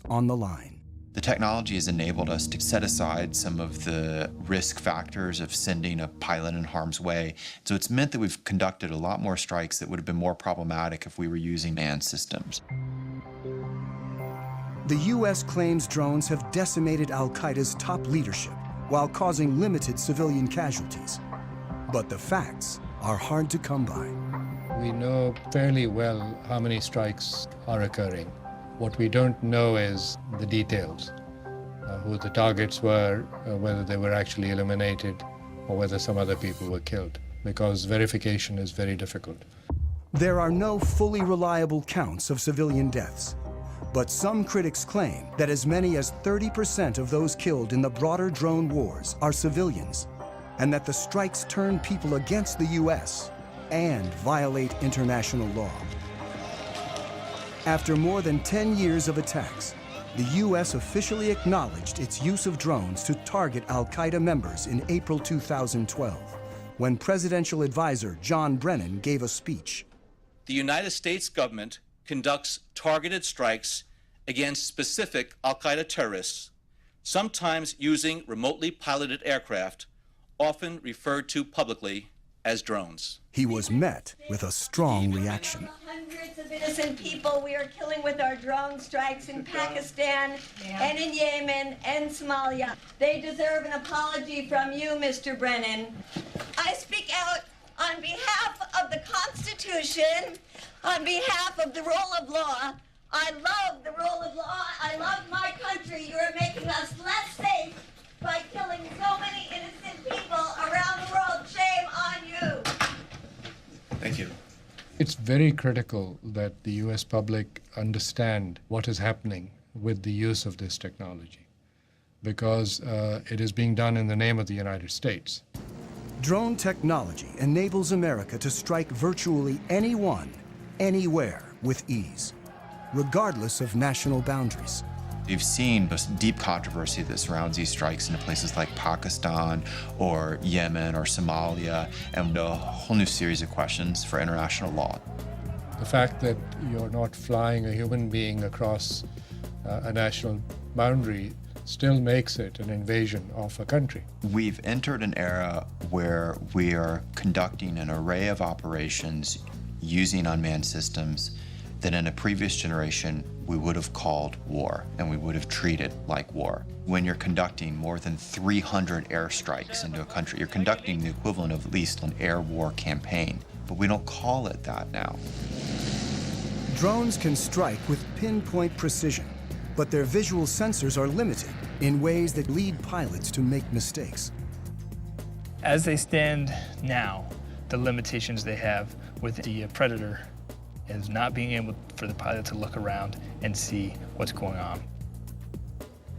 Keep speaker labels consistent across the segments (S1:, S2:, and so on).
S1: on the line.
S2: The technology has enabled us to set aside some of the risk factors of sending a pilot in harm's way. So it's meant that we've conducted a lot more strikes that would have been more problematic if we were using manned systems.
S1: The U.S. claims drones have decimated al-Qaeda's top leadership while causing limited civilian casualties. But the facts are hard to come by.
S3: We know fairly well how many strikes are occurring. What we don't know is the details, who the targets were, whether they were actually eliminated, or whether some other people were killed, because verification is very difficult.
S1: There are no fully reliable counts of civilian deaths, but some critics claim that as many as 30% of those killed in the broader drone wars are civilians, and that the strikes turn people against the U.S. and violate international law. After more than 10 years of attacks, the U.S. officially acknowledged its use of drones to target al-Qaeda members in April 2012, when presidential advisor John Brennan gave a speech.
S4: The United States government conducts targeted strikes against specific al-Qaeda terrorists, sometimes using remotely piloted aircraft, often referred to publicly as drones.
S1: He was met with a strong reaction.
S5: Hundreds of innocent people we are killing with our drone strikes in Pakistan and in Yemen and Somalia. They deserve an apology from you, Mr. Brennan. I speak out on behalf of the Constitution, on behalf of the rule of law. I love the rule of law. I love my country. You are making us less safe by killing so many innocent people around the world. Shame on you.
S2: Thank you.
S3: It's very critical that the U.S. public understand what is happening with the use of this technology, because it is being done in the name of the United States.
S1: Drone technology enables America to strike virtually anyone, anywhere with ease, regardless of national boundaries.
S2: You've seen the deep controversy that surrounds these strikes in places like Pakistan or Yemen or Somalia, and a whole new series of questions for international law.
S3: The fact that you're not flying a human being across a national boundary still makes it an invasion of a country.
S2: We've entered an era where we are conducting an array of operations using unmanned systems that in a previous generation we would have called war, and we would have treated like war. When you're conducting more than 300 airstrikes into a country, you're conducting the equivalent of at least an air war campaign, but we don't call it that now.
S1: Drones can strike with pinpoint precision, but their visual sensors are limited in ways that lead pilots to make mistakes.
S6: As they stand now, the limitations they have with the Predator is not being able for the pilot to look around and see what's going on.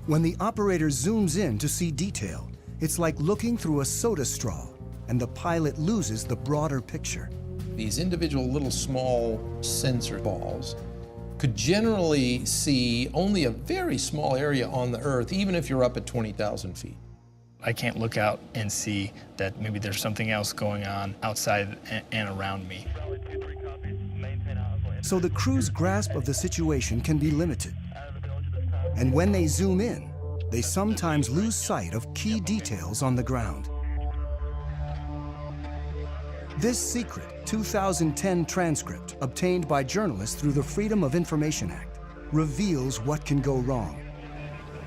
S1: When the operator zooms in to see detail, it's like looking through a soda straw, and the pilot loses the broader picture.
S7: These individual little small sensor balls could generally see only a very small area on the Earth, even if you're up at 20,000 feet.
S6: I can't look out and see that maybe there's something else going on outside and around me.
S1: So the crew's grasp of the situation can be limited. And when they zoom in, they sometimes lose sight of key details on the ground. This secret 2010 transcript, obtained by journalists through the Freedom of Information Act, reveals what can go wrong.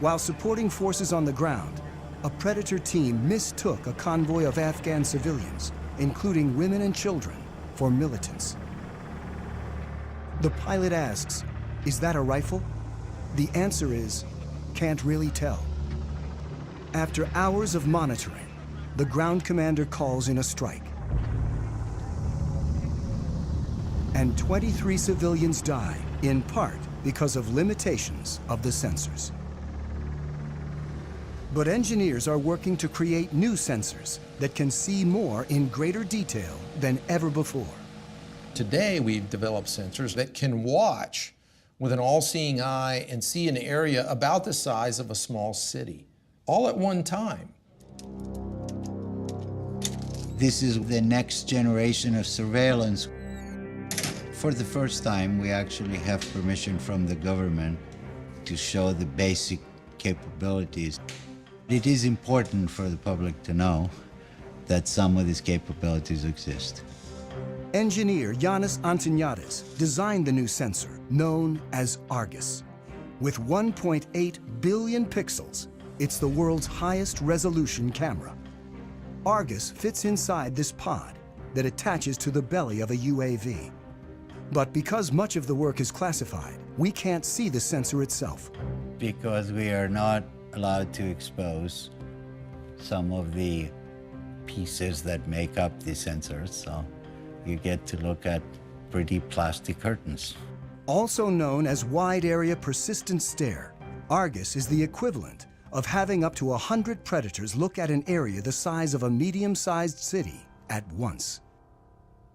S1: While supporting forces on the ground, a Predator team mistook a convoy of Afghan civilians, including women and children, for militants. The pilot asks, "Is that a rifle?" The answer is, "Can't really tell." After hours of monitoring, the ground commander calls in a strike. And 23 civilians die, in part because of limitations of the sensors. But engineers are working to create new sensors that can see more in greater detail than ever before.
S7: Today, we've developed sensors that can watch with an all-seeing eye and see an area about the size of a small city, all at one time.
S8: This is the next generation of surveillance. For the first time, we actually have permission from the government to show the basic capabilities. It is important for the public to know that some of these capabilities exist.
S1: Engineer Yanis Antoniadis designed the new sensor, known as Argus. With 1.8 billion pixels, it's the world's highest resolution camera. Argus fits inside this pod that attaches to the belly of a UAV. But because much of the work is classified, we can't see the sensor itself.
S8: Because we are not allowed to expose some of the pieces that make up the sensors, so you get to look at pretty plastic curtains.
S1: Also known as Wide Area Persistent Stare, Argus is the equivalent of having up to 100 predators look at an area the size of a medium-sized city at once.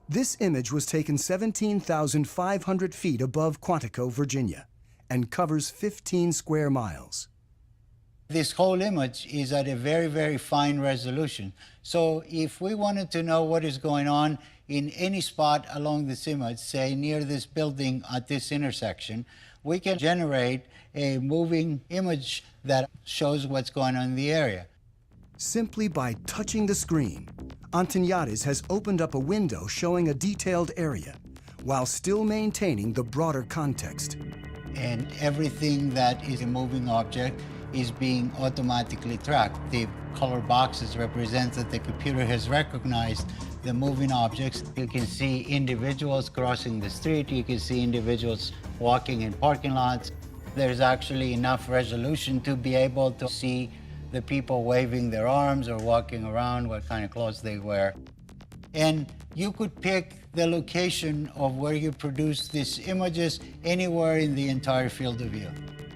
S1: This image was taken 17,500 feet above Quantico, Virginia, and covers 15 square miles.
S8: This whole image is at a very, very fine resolution. So if we wanted to know what is going on in any spot along this image, say near this building at this intersection, we can generate a moving image that shows what's going on in the area.
S1: Simply by touching the screen, Antoniadis has opened up a window showing a detailed area, while still maintaining the broader context.
S8: And everything that is a moving object is being automatically tracked. The color boxes represent that the computer has recognized the moving objects. You can see individuals crossing the street. You can see individuals walking in parking lots. There's actually enough resolution to be able to see the people waving their arms or walking around, what kind of clothes they wear. And you could pick the location of where you produce these images anywhere in the entire field of view.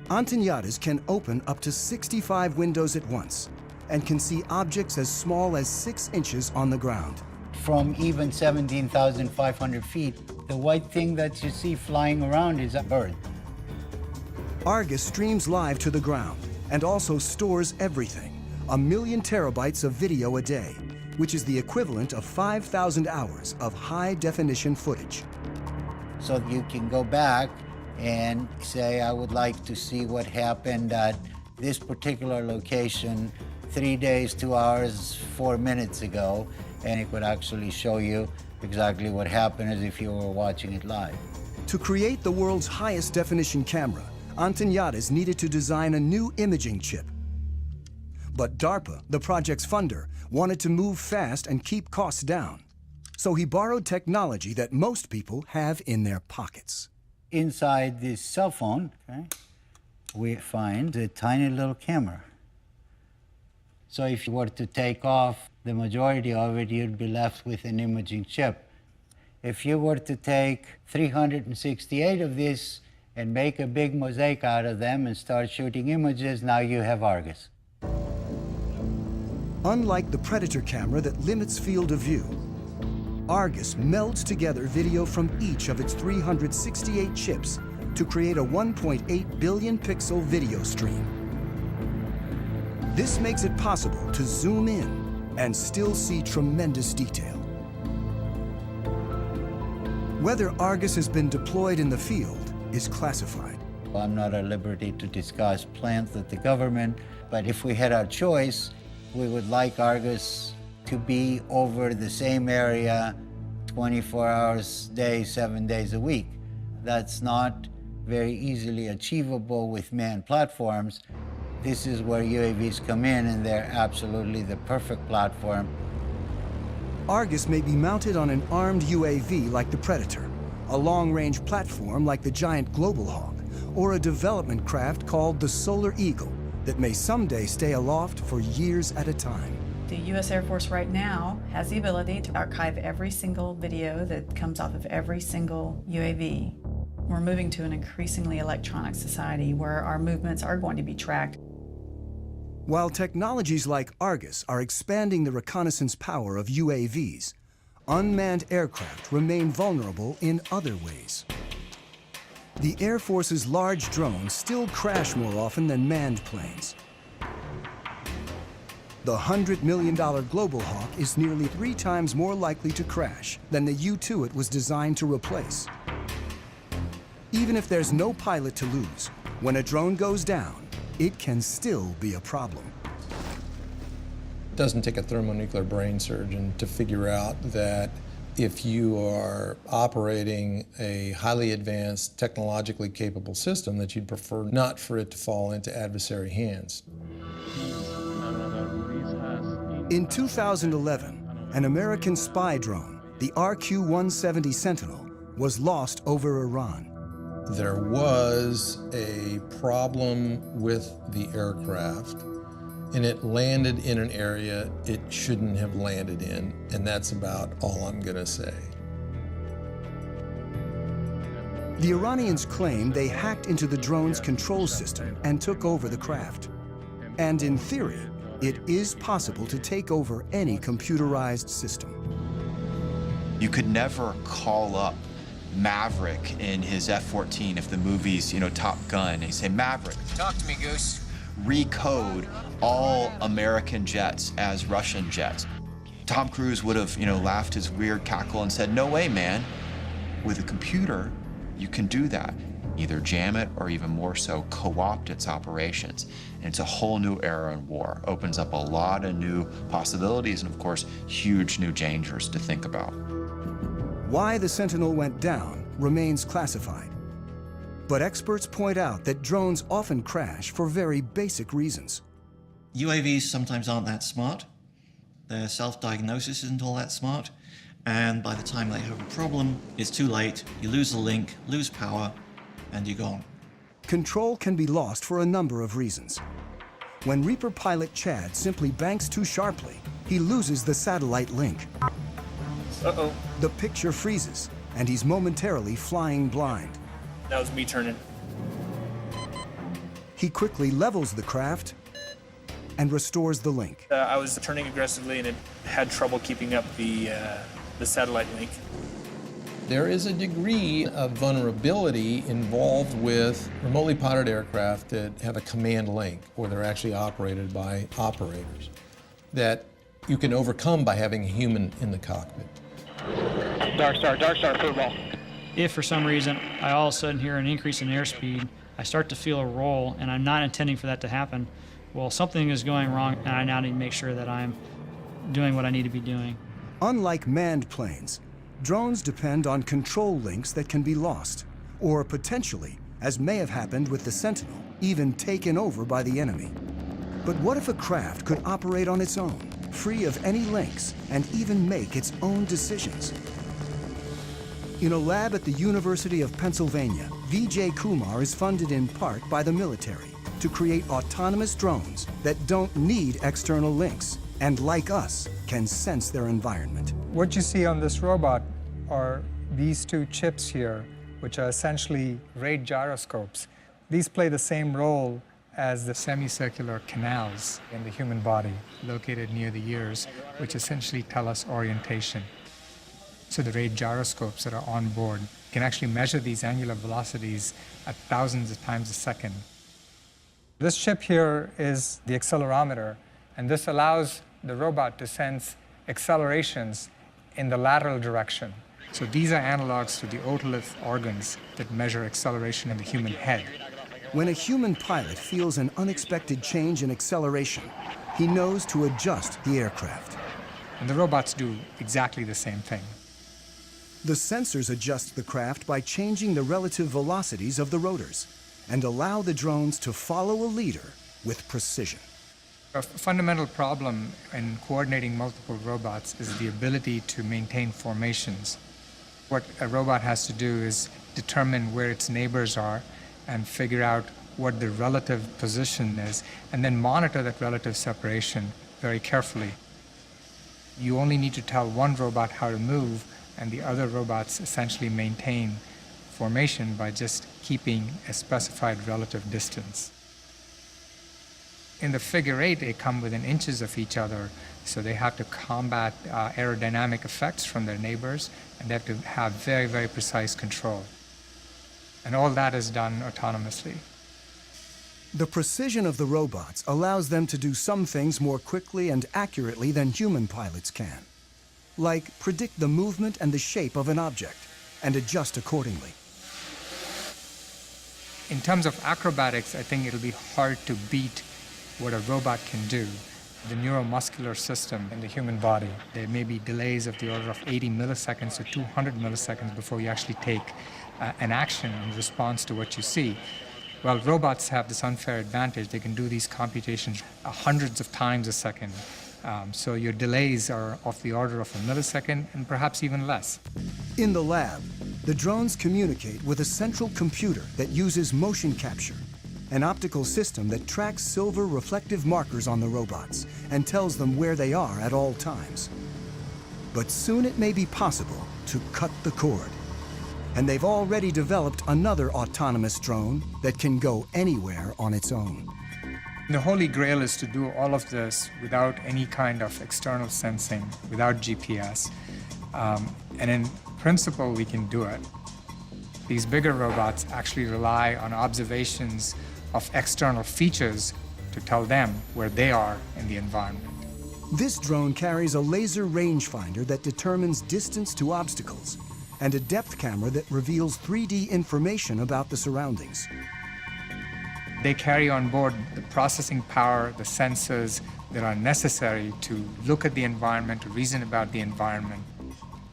S1: Antoniadis can open up to 65 windows at once and can see objects as small as 6 inches on the ground.
S8: From even 17,500 feet, the white thing that you see flying around is a bird.
S1: Argus streams live to the ground and also stores everything, 1 million terabytes of video a day, which is the equivalent of 5,000 hours of high-definition footage.
S8: So you can go back and say, I would like to see what happened at this particular location 3 days, 2 hours, 4 minutes ago, and it would actually show you exactly what happened as if you were watching it live.
S1: To create the world's highest definition camera, Antoniadis needed to design a new imaging chip. But DARPA, the project's funder, wanted to move fast and keep costs down. So he borrowed technology that most people have in their pockets.
S8: Inside this cell phone, we find a tiny little camera. So if you were to take off the majority of it, you'd be left with an imaging chip. If you were to take 368 of these and make a big mosaic out of them and start shooting images, now you have Argus.
S1: Unlike the Predator camera that limits field of view, Argus melds together video from each of its 368 chips to create a 1.8 billion pixel video stream. This makes it possible to zoom in and still see tremendous detail. Whether Argus has been deployed in the field is classified.
S8: I'm not at liberty to discuss plans of the government, but if we had our choice, we would like Argus to be over the same area 24 hours a day, 7 days a week. That's not very easily achievable with manned platforms. This is where UAVs come in, and they're absolutely the perfect platform.
S1: Argus may be mounted on an armed UAV like the Predator, a long-range platform like the giant Global Hawk, or a development craft called the Solar Eagle that may someday stay aloft for years at a time.
S9: The U.S. Air Force right now has the ability to archive every single video that comes off of every single UAV. We're moving to an increasingly electronic society where our movements are going to be tracked.
S1: While technologies like Argus are expanding the reconnaissance power of UAVs, unmanned aircraft remain vulnerable in other ways. The Air Force's large drones still crash more often than manned planes. The $100 million Global Hawk is nearly 3 times more likely to crash than the U-2 it was designed to replace. Even if there's no pilot to lose, When a drone goes down, it can still be a problem.
S7: It doesn't take a thermonuclear brain surgeon to figure out that if you are operating a highly advanced, technologically capable system, that you'd prefer not for it to fall into adversary hands.
S1: In 2011, an American spy drone, the RQ-170 Sentinel, was lost over Iran.
S7: There was a problem with the aircraft, and it landed in an area it shouldn't have landed in, and that's about all I'm gonna say.
S1: The Iranians claim they hacked into the drone's control system and took over the craft. And in theory, it is possible to take over any computerized system.
S2: You could never call up Maverick in his F-14 if the movie's, Top Gun, and you say, Maverick,
S10: talk to me, Goose.
S2: Recode all American jets as Russian jets. Tom Cruise would have, laughed his weird cackle and said, no way, man. With a computer, you can do that. Either jam it or even more so, co-opt its operations. And it's a whole new era in war. Opens up a lot of new possibilities and, of course, huge new dangers to think about.
S1: Why the Sentinel went down remains classified. But experts point out that drones often crash for very basic reasons.
S11: UAVs sometimes aren't that smart. Their self-diagnosis isn't all that smart. And by the time they have a problem, it's too late. You lose the link, lose power, and you're gone.
S1: Control can be lost for a number of reasons. When Reaper pilot Chad simply banks too sharply, he loses the satellite link.
S6: Uh-oh.
S1: The picture freezes, and he's momentarily flying blind.
S6: That was me turning.
S1: He quickly levels the craft and restores the link.
S6: I was turning aggressively, and it had trouble keeping up the satellite link.
S7: There is a degree of vulnerability involved with remotely piloted aircraft that have a command link, or they're actually operated by operators, that you can overcome by having a human in the cockpit.
S10: Dark Star, football.
S12: If for some reason I all of a sudden hear an increase in airspeed, I start to feel a roll, and I'm not intending for that to happen, well, something is going wrong, and I now need to make sure that I'm doing what I need to be doing.
S1: Unlike manned planes, drones depend on control links that can be lost, or potentially, as may have happened with the Sentinel, even taken over by the enemy. But what if a craft could operate on its own, free of any links, and even make its own decisions? In a lab at the University of Pennsylvania, Vijay Kumar is funded in part by the military to create autonomous drones that don't need external links and, like us, can sense their environment.
S13: What you see on this robot are these two chips here, which are essentially rate gyroscopes. These play the same role as the semicircular canals in the human body located near the ears, which essentially tell us orientation. So the rate gyroscopes that are on board can actually measure these angular velocities at thousands of times a second. This chip here is the accelerometer, and this allows the robot to sense accelerations in the lateral direction. So these are analogs to the otolith organs that measure acceleration in the human head.
S1: When a human pilot feels an unexpected change in acceleration, he knows to adjust the aircraft.
S13: And the robots do exactly the same thing.
S1: The sensors adjust the craft by changing the relative velocities of the rotors and allow the drones to follow a leader with precision.
S13: A fundamental problem in coordinating multiple robots is the ability to maintain formations. What a robot has to do is determine where its neighbors are and figure out what the relative position is, and then monitor that relative separation very carefully. You only need to tell one robot how to move, and the other robots essentially maintain formation by just keeping a specified relative distance. In the figure eight, they come within inches of each other, so they have to combat aerodynamic effects from their neighbors, and they have to have very, very precise control. And all that is done autonomously.
S1: The precision of the robots allows them to do some things more quickly and accurately than human pilots can, like predict the movement and the shape of an object and adjust accordingly.
S13: In terms of acrobatics, I think it'll be hard to beat what a robot can do. The neuromuscular system in the human body, there may be delays of the order of 80 milliseconds to 200 milliseconds before you actually take an action in response to what you see. Well, robots have this unfair advantage. They can do these computations hundreds of times a second. So your delays are of the order of a millisecond and perhaps even less.
S1: In the lab, the drones communicate with a central computer that uses motion capture, an optical system that tracks silver reflective markers on the robots and tells them where they are at all times. But soon it may be possible to cut the cord. And they've already developed another autonomous drone that can go anywhere on its own.
S13: The holy grail is to do all of this without any kind of external sensing, without GPS. And in principle, we can do it. These bigger robots actually rely on observations of external features to tell them where they are in the environment.
S1: This drone carries a laser rangefinder that determines distance to obstacles, and a depth camera that reveals 3D information about the surroundings.
S13: They carry on board the processing power, the sensors that are necessary to look at the environment, to reason about the environment.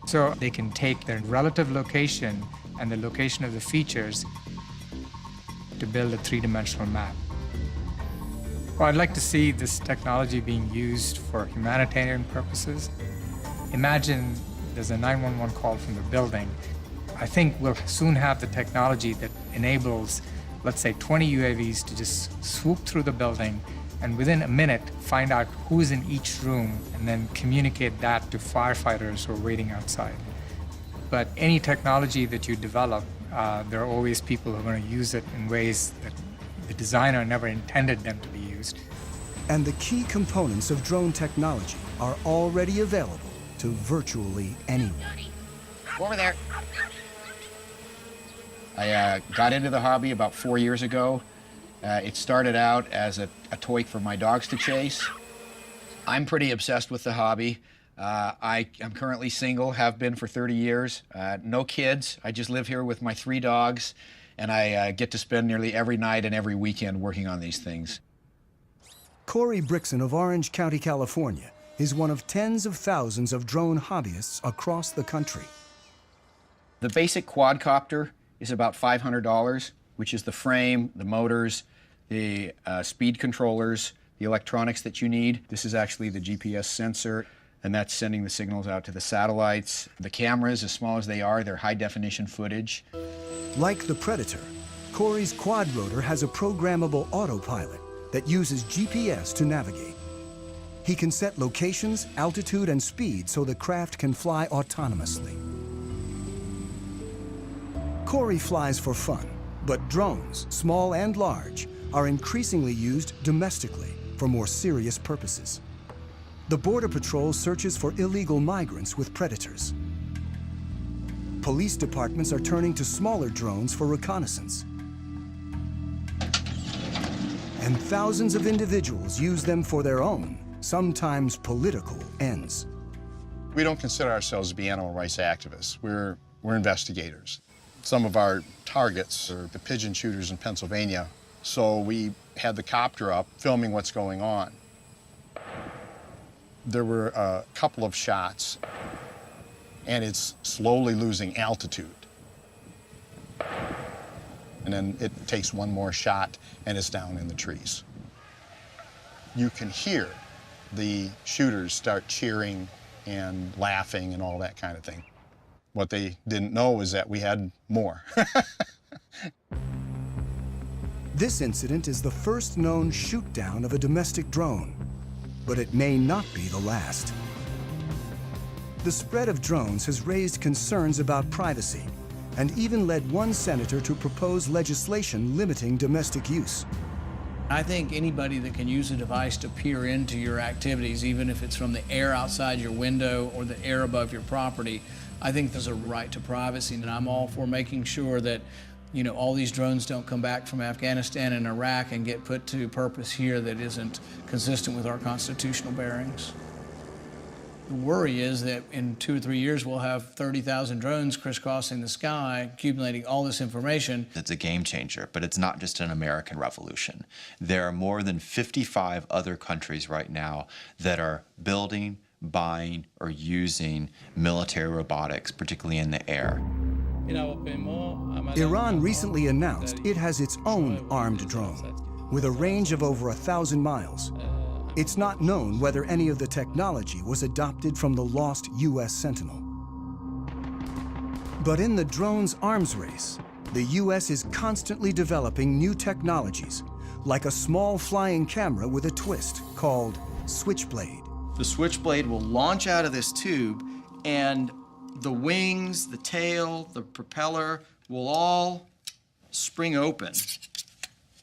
S13: So they can take their relative location and the location of the features to build a three-dimensional map. Well, I'd like to see this technology being used for humanitarian purposes. Imagine there's a 911 call from the building. I think we'll soon have the technology that enables, let's say, 20 UAVs to just swoop through the building and within a minute find out who's in each room and then communicate that to firefighters who are waiting outside. But any technology that you develop, there are always people who are going to use it in ways that the designer never intended them to be used.
S1: And the key components of drone technology are already available to virtually anyone.
S10: Over there. I got into the hobby about 4 years ago. It started out as a toy for my dogs to chase. I'm pretty obsessed with the hobby. I'm currently single, have been for 30 years. No kids. I just live here with my 3 dogs, and I get to spend nearly every night and every weekend working on these things.
S1: Corey Brixon of Orange County, California, is one of tens of thousands of drone hobbyists across the country.
S10: The basic quadcopter is about $500, which is the frame, the motors, the speed controllers, the electronics that you need. This is actually the GPS sensor, and that's sending the signals out to the satellites. The cameras, as small as they are, they're high-definition footage.
S1: Like the Predator, Corey's quadrotor has a programmable autopilot that uses GPS to navigate. He can set locations, altitude, and speed so the craft can fly autonomously. Corey flies for fun, but drones, small and large, are increasingly used domestically for more serious purposes. The Border Patrol searches for illegal migrants with Predators. Police departments are turning to smaller drones for reconnaissance. And thousands of individuals use them for their own, sometimes political, ends.
S14: We don't consider ourselves to be animal rights activists. We're investigators. Some of our targets are the pigeon shooters in Pennsylvania, so we had the copter up filming what's going on. There were a couple of shots, and it's slowly losing altitude. And then it takes one more shot, and it's down in the trees. You can hear the shooters start cheering and laughing and all that kind of thing. What they didn't know is that we had more.
S1: This incident is the first known shoot-down of a domestic drone, but it may not be the last. The spread of drones has raised concerns about privacy and even led one senator to propose legislation limiting domestic use.
S15: I think anybody that can use a device to peer into your activities, even if it's from the air outside your window or the air above your property, I think there's a right to privacy, and I'm all for making sure that, you know, all these drones don't come back from Afghanistan and Iraq and get put to purpose here that isn't consistent with our constitutional bearings. The worry is that in 2 or 3 years, we'll have 30,000 drones crisscrossing the sky, accumulating all this information.
S2: It's a game changer, but it's not just an American revolution. There are more than 55 other countries right now that are building, buying, or using military robotics, particularly in the air.
S1: Iran recently announced it has its own armed drone with a range of over 1,000 miles. It's not known whether any of the technology was adopted from the lost U.S. Sentinel. But in the drone's arms race, the U.S. is constantly developing new technologies, like a small flying camera with a twist called Switchblade.
S16: The Switchblade will launch out of this tube, and the wings, the tail, the propeller will all spring open.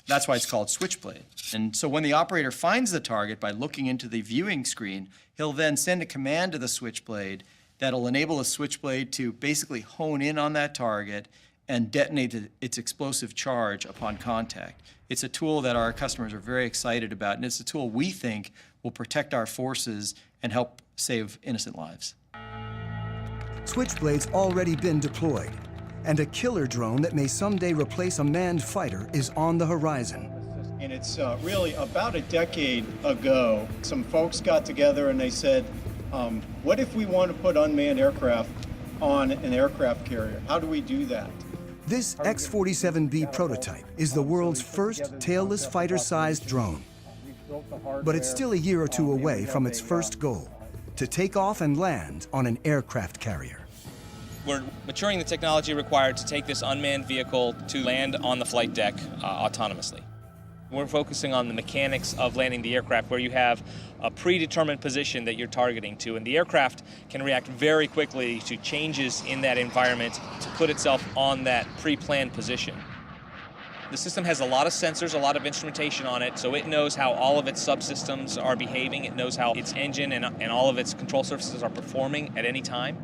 S16: That's why it's called Switchblade. And so when the operator finds the target by looking into the viewing screen, he'll then send a command to the Switchblade that'll enable the Switchblade to basically hone in on that target and detonate its explosive charge upon contact. It's a tool that our customers are very excited about, and it's a tool we think will protect our forces and help save innocent lives.
S1: Switchblade's already been deployed, and a killer drone that may someday replace a manned fighter is on the horizon.
S17: And it's really about a decade ago, some folks got together and they said, what if we want to put unmanned aircraft on an aircraft carrier? How do we do that?
S1: This X-47B prototype is the world's first tailless fighter-sized drone. But it's still a year or two away from its first goal, to take off and land on an aircraft carrier.
S18: We're maturing the technology required to take this unmanned vehicle to land on the flight deck autonomously. We're focusing on the mechanics of landing the aircraft, where you have a predetermined position that you're targeting to, and the aircraft can react very quickly to changes in that environment to put itself on that pre-planned position. The system has a lot of sensors, a lot of instrumentation on it, so it knows how all of its subsystems are behaving. It knows how its engine and all of its control surfaces are performing at any time.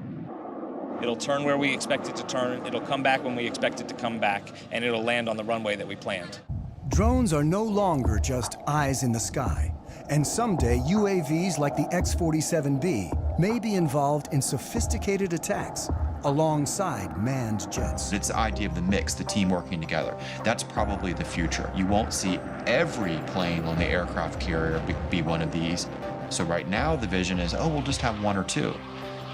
S18: It'll turn where we expect it to turn, it'll come back when we expect it to come back, and it'll land on the runway that we planned.
S1: Drones are no longer just eyes in the sky, and someday UAVs like the X-47B may be involved in sophisticated attacks alongside manned jets.
S2: It's the idea of the mix, the team working together. That's probably the future. You won't see every plane on the aircraft carrier be one of these. So right now the vision is, oh, we'll just have one or two.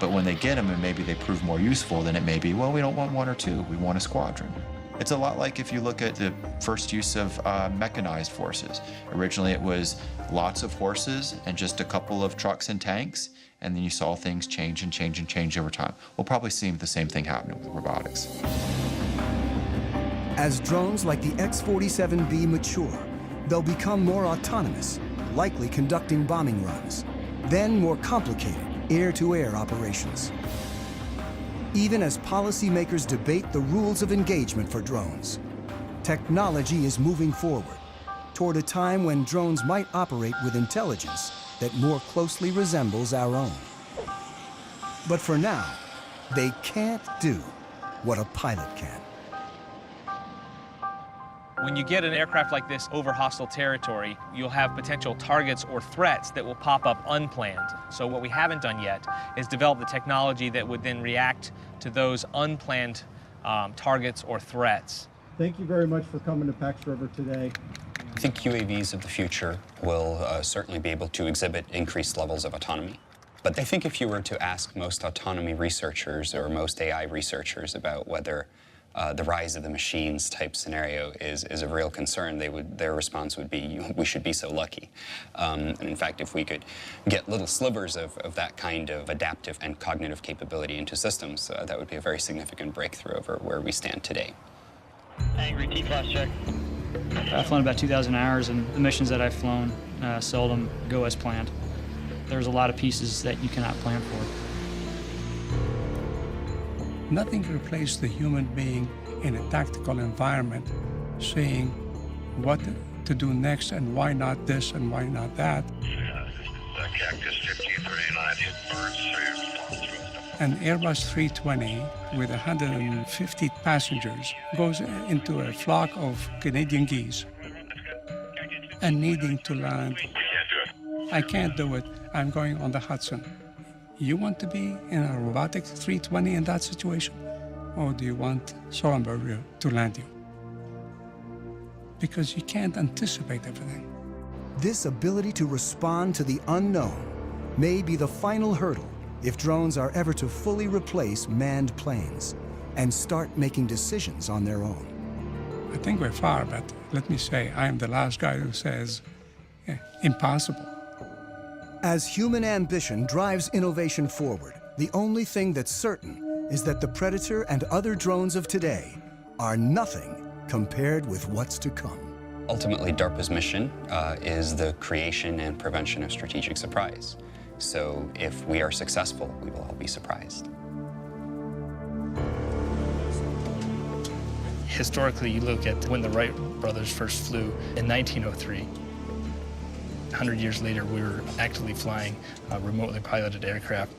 S2: But when they get them and maybe they prove more useful, then it may be, well, we don't want one or two, we want a squadron. It's a lot like if you look at the first use of mechanized forces. Originally it was lots of horses and just a couple of trucks and tanks, and then you saw things change and change and change over time. We'll probably see the same thing happening with robotics.
S1: As drones like the X-47B mature, they'll become more autonomous, likely conducting bombing runs, then more complicated air-to-air operations. Even as policymakers debate the rules of engagement for drones, technology is moving forward toward a time when drones might operate with intelligence that more closely resembles our own. But for now, they can't do what a pilot can.
S18: When you get an aircraft like this over hostile territory, you'll have potential targets or threats that will pop up unplanned. So what we haven't done yet is develop the technology that would then react to those unplanned targets or threats.
S17: Thank you very much for coming to Pax River today.
S19: I think UAVs of the future will certainly be able to exhibit increased levels of autonomy. But I think if you were to ask most autonomy researchers or most AI researchers about whether the rise of the machines type scenario is a real concern, their response would be, we should be so lucky. And in fact, if we could get little slivers of that kind of adaptive and cognitive capability into systems, that would be a very significant breakthrough over where we stand today.
S12: Angry T-class check. I've flown about 2,000 hours, and the missions that I've flown seldom go as planned. There's a lot of pieces that you cannot plan for.
S20: Nothing replaces the human being in a tactical environment, seeing what to do next and why not this and why not that.
S21: Cactus 1539 hit birds.
S20: An Airbus 320 with 150 passengers goes into a flock of Canadian geese and needing to land. I can't do it. I'm going on the Hudson. You want to be in a robotic 320 in that situation? Or do you want Sullenberger to land you? Because you can't anticipate everything.
S1: This ability to respond to the unknown may be the final hurdle if drones are ever to fully replace manned planes and start making decisions on their own.
S20: I think we're far, but let me say, I am the last guy who says, impossible.
S1: As human ambition drives innovation forward, the only thing that's certain is that the Predator and other drones of today are nothing compared with what's to come.
S19: Ultimately, DARPA's mission is the creation and prevention of strategic surprise. So if we are successful, we will all be surprised.
S6: Historically, you look at when the Wright brothers first flew in 1903. 100 years later, we were actively flying remotely piloted aircraft.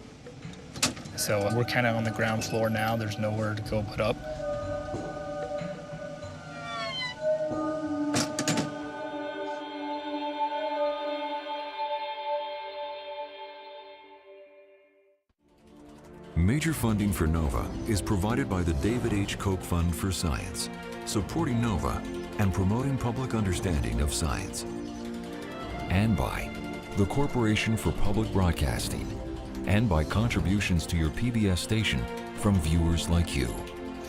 S6: So we're kind of on the ground floor now. There's nowhere to go but up.
S4: Major funding for NOVA is provided by the David H. Koch Fund for Science, supporting NOVA and promoting public understanding of science. And by the Corporation for Public Broadcasting, and by contributions to your PBS station from viewers like you.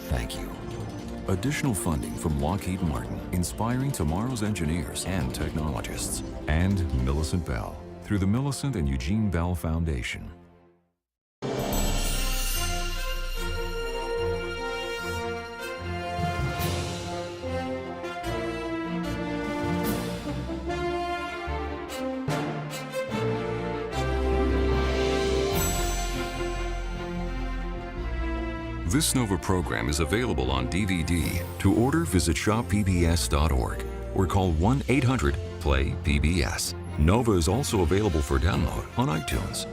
S4: Thank you. Additional funding from Lockheed Martin, inspiring tomorrow's engineers and technologists. And Millicent Bell, through the Millicent and Eugene Bell Foundation. This NOVA program is available on DVD. To order, visit shoppbs.org or call 1-800-PLAY-PBS. NOVA is also available for download on iTunes.